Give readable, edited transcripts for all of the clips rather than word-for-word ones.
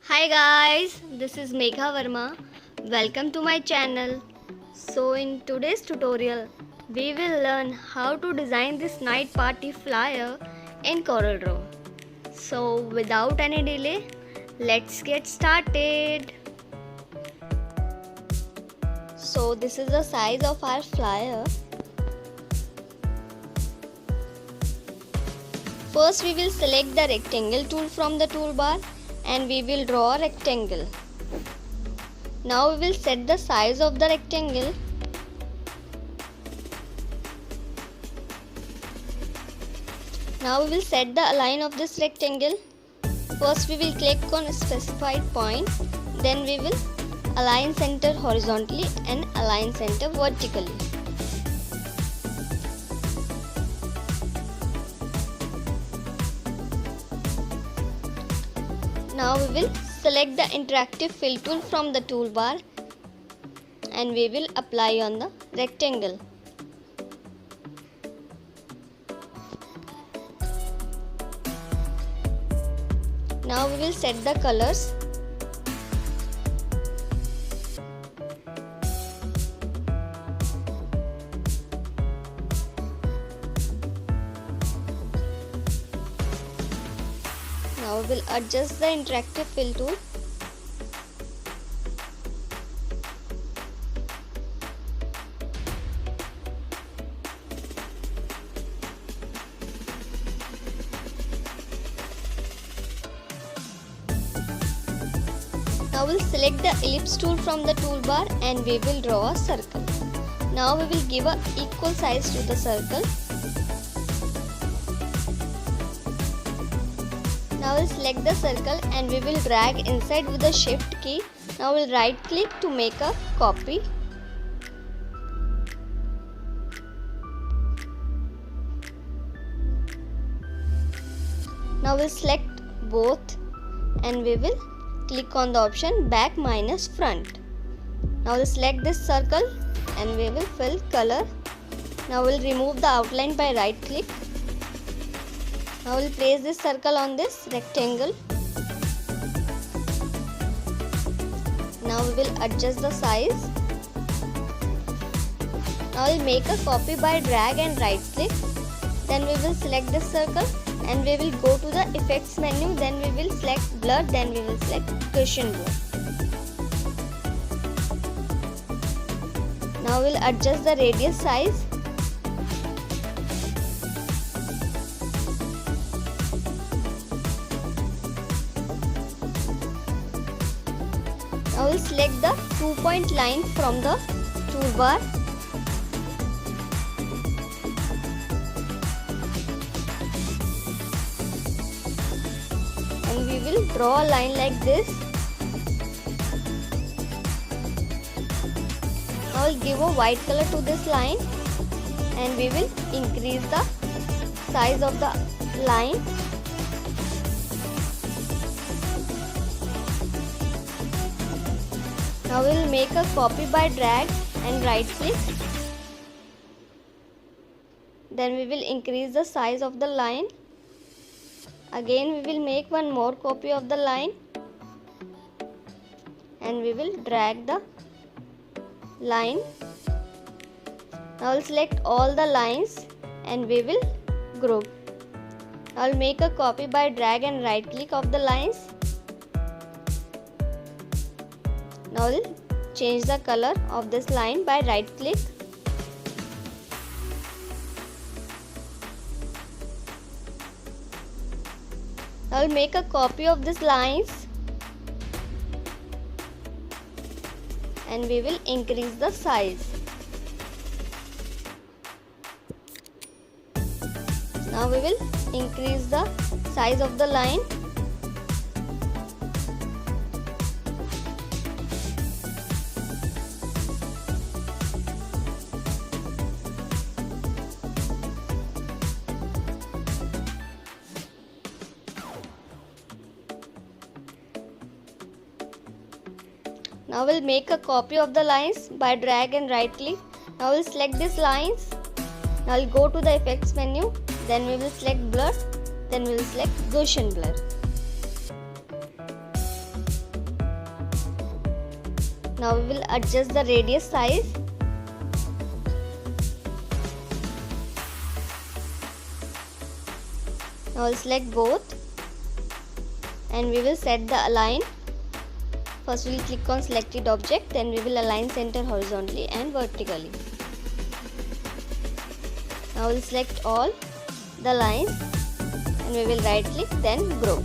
Hi guys, this is Megha Verma. Welcome to my channel. So in today's tutorial, we will learn how to design this night party flyer in CorelDRAW. So without any delay, let's get started. So this is the size of our flyer. First we will select the rectangle tool from the toolbar and we will draw a rectangle. Now we will set the size of the rectangle. Now we will set the align of this rectangle. First we will click on a specified point, then we will align center horizontally and align center vertically. Now we will select the interactive fill tool from the toolbar and we will apply on the rectangle. Now we will set the colors. Now we will adjust the interactive fill tool. Now we will select the ellipse tool from the toolbar and we will draw a circle. Now we will give an equal size to the circle. Now we will select the circle and we will drag inside with the shift key. Now we will right click to make a copy. Now we will select both and we will click on the option back minus front. Now we will select this circle and we will fill color. Now we will remove the outline by right click. Now we will place this circle on this rectangle. Now we will adjust the size. Now we will make a copy by drag and right click. Then we will select this circle and we will go to the effects menu. Then we will select blur. Then we will select Gaussian blur. Now we will adjust the radius size. Now we will select the 2-point line from the toolbar. And we will draw a line like this. Now we will give a white color to this line and we will increase the size of the line. Now we will make a copy by drag and right click. Then we will increase the size of the line. Again we will make one more copy of the line and we will drag the line. Now we will select all the lines and we will group. Now I will make a copy by drag and right click of the lines. Now I will change the color of this line by right click. Now I will make a copy of these lines and we will increase the size. Now we will increase the size of the line. Now we'll make a copy of the lines by drag and right click. Now we'll select these lines. Now I'll go to the effects menu. Then we will select blur. Then we will select Gaussian blur. Now we will adjust the radius size. Now we'll select both and we will set the align. First we will click on selected object, then we will align center horizontally and vertically. Now we will select all the lines and we will right click, then group.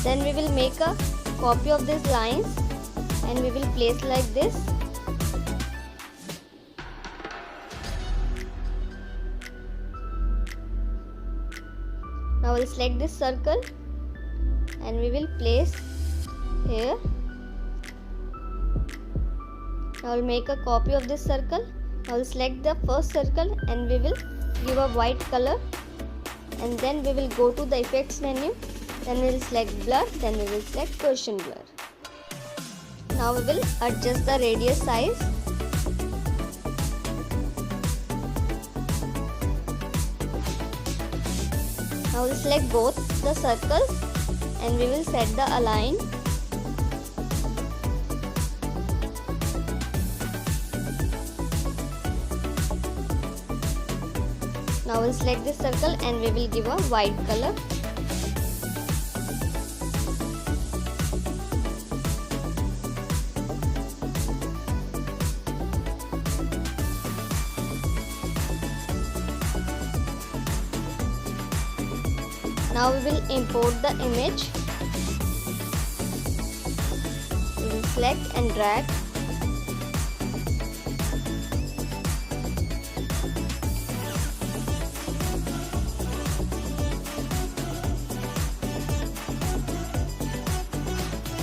Then we will make a copy of these lines and we will place like this. Now we'll select this circle and we will place here. Now we'll make a copy of this circle. Now we'll select the first circle and we will give a white color, and then we will go to the effects menu. Then we will select blur, then we will select Gaussian blur. Now we will adjust the radius size. Now we will select both the circles and we will set the align. Now we will select this circle and we will give a white color. Now we will import the image. We will select and drag.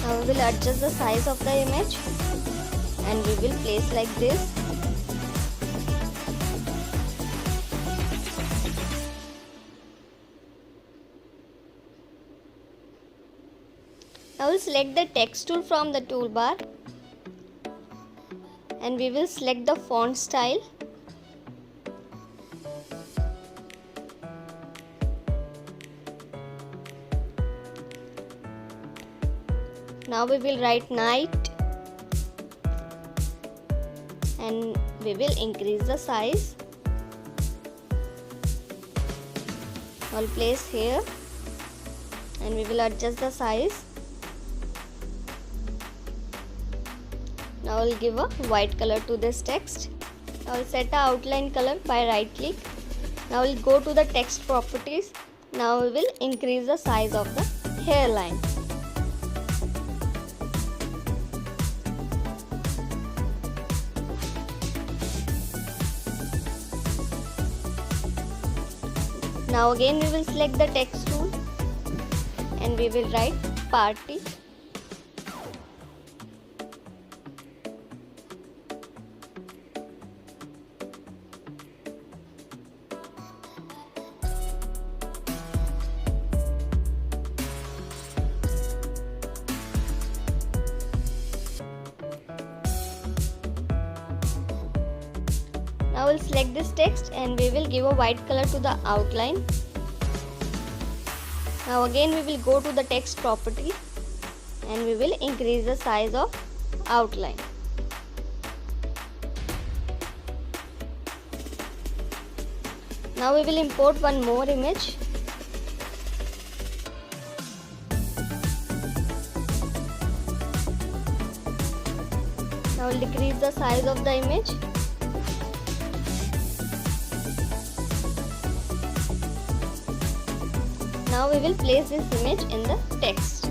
Now we will adjust the size of the image and we will place like this. Now we'll select the text tool from the toolbar and we will select the font style. Now we will write night and we will increase the size. I'll place here and we will adjust the size. Now I will give a white color to this text. I will set a outline color by right click. Now we will go to the text properties. Now we will increase the size of the hairline. Now again we will select the text tool and we will write party. Now we'll select this text and we will give a white color to the outline. Now again we will go to the text property and we will increase the size of outline. Now we will import one more image. Now we'll decrease the size of the image. Now we will place this image in the text.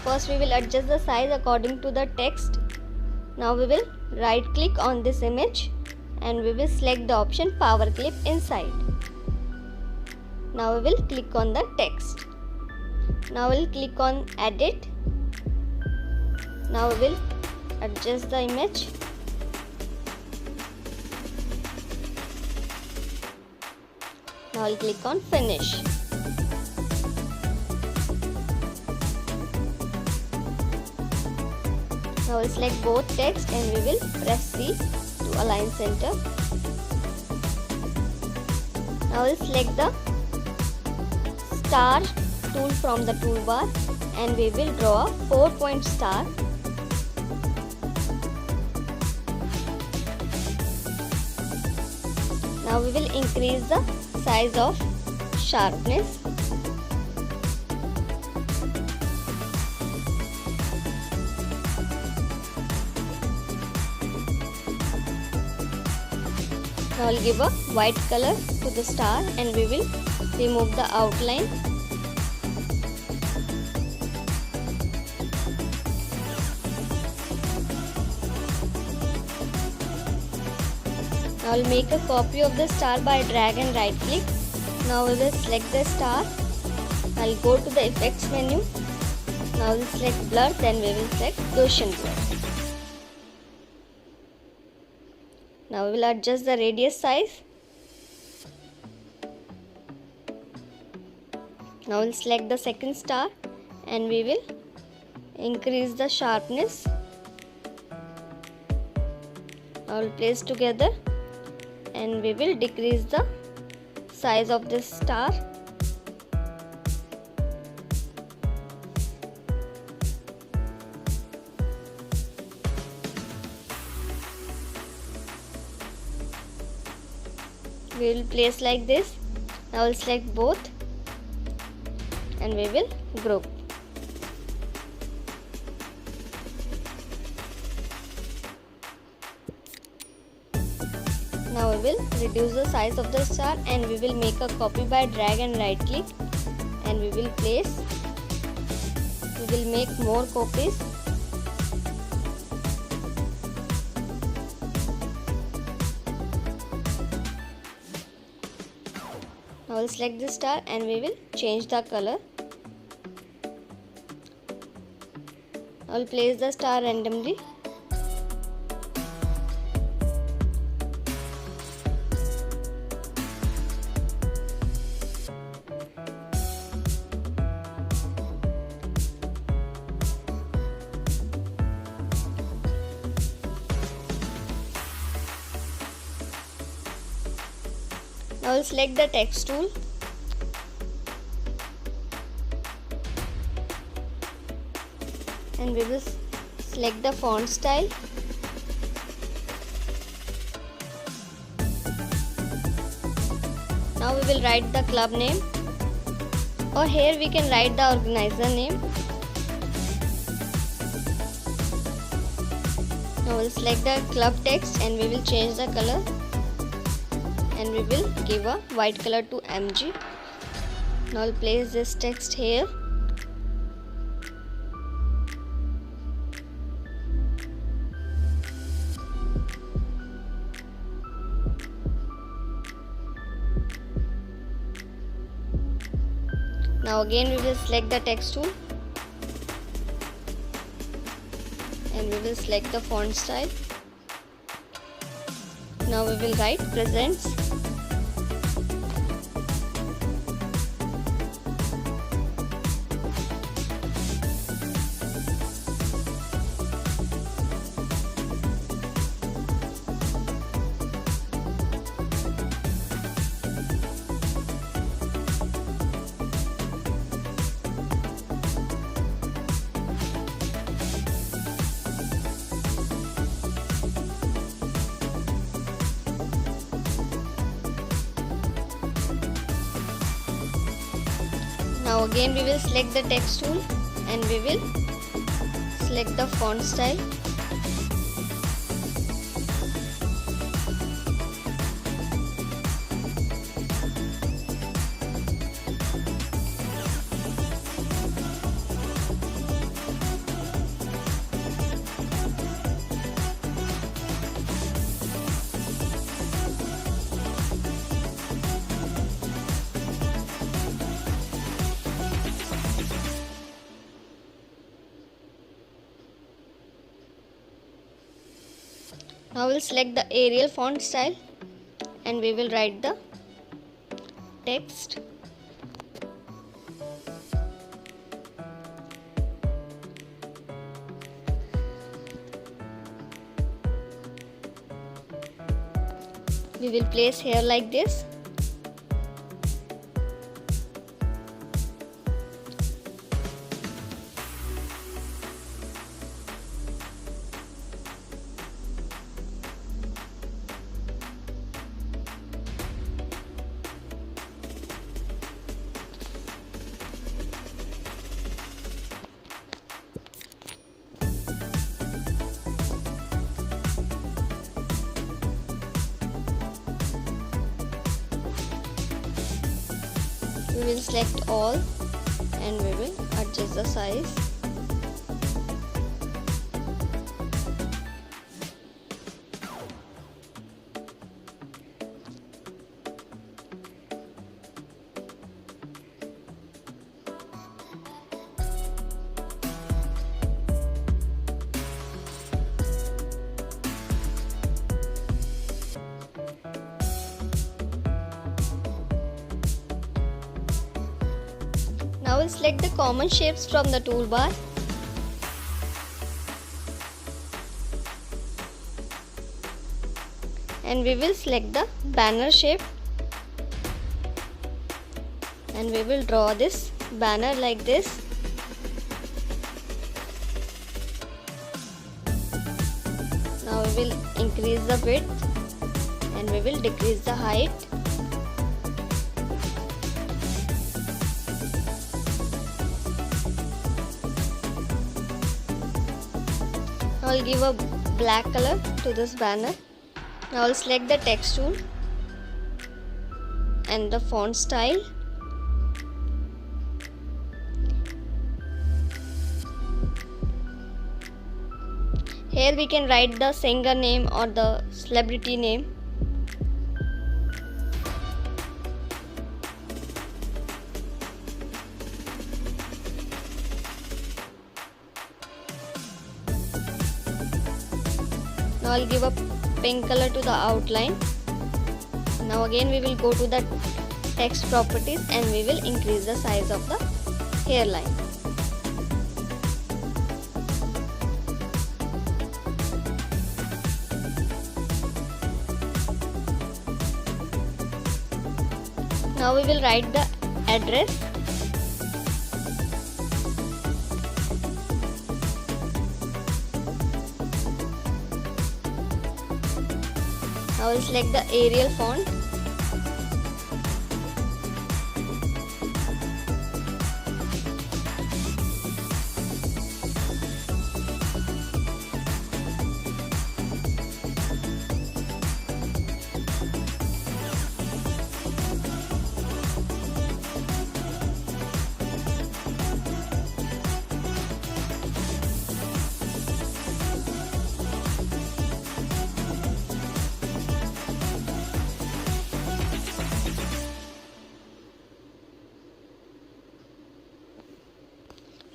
First we will adjust the size according to the text. Now we will right click on this image and we will select the option power clip inside. Now we will click on the text. Now we will click on edit. Now we will adjust the image. Now I'll click on finish. Now we'll select both text and we will press C to align center. Now we'll select the star tool from the toolbar and we will draw a 4-point star. Now we will increase the size of sharpness. Now I'll give a white color to the star and we will remove the outline. Now I'll make a copy of the star by drag and right click. Now we will select the star. I'll go to the effects menu. Now we'll select blur, then we will select Gaussian blur. Now we will adjust the radius size. Now we'll select the second star and we will increase the sharpness. Now we'll place together and we will decrease the size of this star. We will place like this. Now we'll select both and we will group. Now we will reduce the size of the star and we will make a copy by drag and right click and we will place. We will make more copies. Now we'll select the star and we will change the color. I will place the star randomly. Now I will select the text tool and we will select the font style. Now we will write the club name, or here we can write the organizer name. Now we will select the club text and we will change the color. And we will give a white color to MG. Now I'll place this text here. Now again we will select the text tool and we will select the font style. Now we will write presents. Now again we will select the text tool and we will select the font style. Now we'll select the Arial font style and we will write the text. We will place here like this. We will select all and we will adjust the size. Now we'll select the common shapes from the toolbar. And we will select the banner shape. And we will draw this banner like this. Now we will increase the width and we will decrease the height. Now I'll give a black color to this banner. Now I'll select the text tool and the font style. Here we can write the singer name or the celebrity name. Now I'll give a pink color to the outline. Now again we will go to the text properties and we will increase the size of the hairline. Now we will write the address. Now we'll select the Arial font.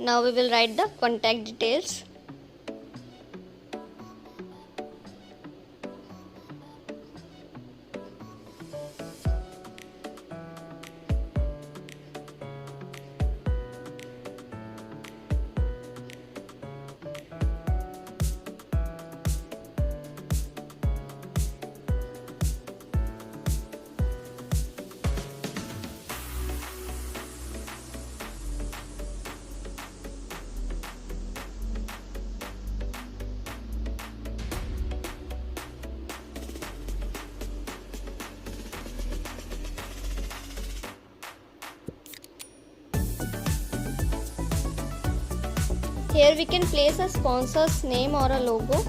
Now we will write the contact details. Here we can place a sponsor's name or a logo.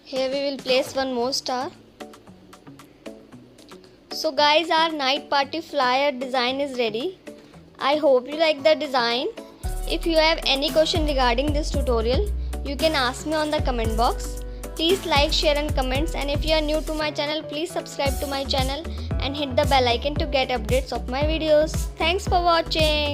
Here we will place one more star. So guys, our night party flyer design is ready. I hope you like the design. If you have any question regarding this tutorial, you can ask me on the comment box. Please like, share and comments, and if you are new to my channel, please subscribe to my channel and hit the bell icon to get updates of my videos. Thanks for watching.